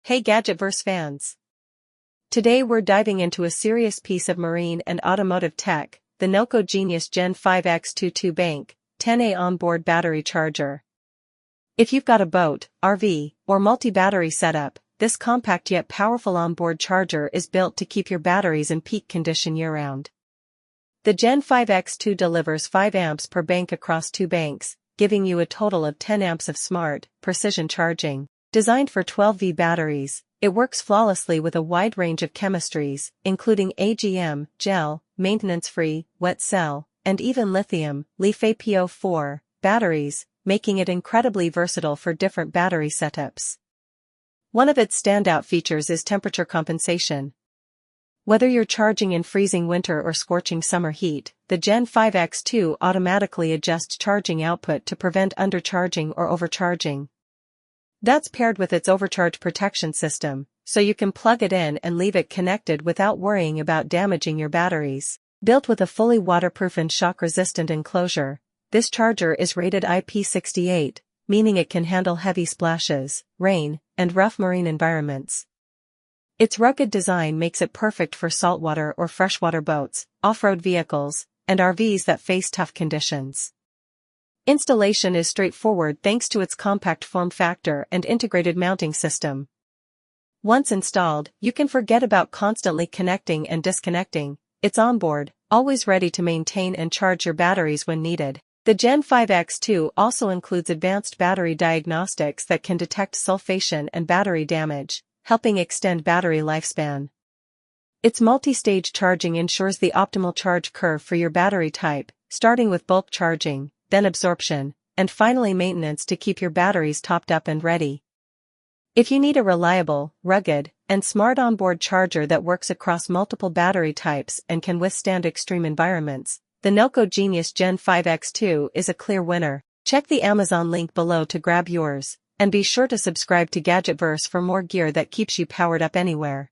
Hey Gadgetverse fans! Today we're diving into a serious piece of marine and automotive tech, the NOCO Genius GEN5X2 2-bank, 10A onboard battery charger. If you've got a boat, RV, or multi-battery setup, this compact yet powerful onboard charger is built to keep your batteries in peak condition year-round. The GEN5X2 delivers 5 amps per bank across 2 banks, giving you a total of 10 amps of smart, precision charging. Designed for 12V batteries, it works flawlessly with a wide range of chemistries, including AGM, gel, maintenance-free, wet cell, and even lithium, LiFePO4, batteries, making it incredibly versatile for different battery setups. One of its standout features is temperature compensation. Whether you're charging in freezing winter or scorching summer heat, the GEN5X2 automatically adjusts charging output to prevent undercharging or overcharging. That's paired with its overcharge protection system, so you can plug it in and leave it connected without worrying about damaging your batteries. Built with a fully waterproof and shock-resistant enclosure, this charger is rated IP68, meaning it can handle heavy splashes, rain, and rough marine environments. Its rugged design makes it perfect for saltwater or freshwater boats, off-road vehicles, and RVs that face tough conditions. Installation is straightforward thanks to its compact form factor and integrated mounting system. Once installed, you can forget about constantly connecting and disconnecting. It's onboard, always ready to maintain and charge your batteries when needed. The GEN5X2 also includes advanced battery diagnostics that can detect sulfation and battery damage, helping extend battery lifespan. Its multi-stage charging ensures the optimal charge curve for your battery type, starting with bulk charging, then absorption, and finally maintenance to keep your batteries topped up and ready. If you need a reliable, rugged, and smart onboard charger that works across multiple battery types and can withstand extreme environments, the NOCO Genius GEN5X2 is a clear winner. Check the Amazon link below to grab yours, and be sure to subscribe to Gadgetverse for more gear that keeps you powered up anywhere.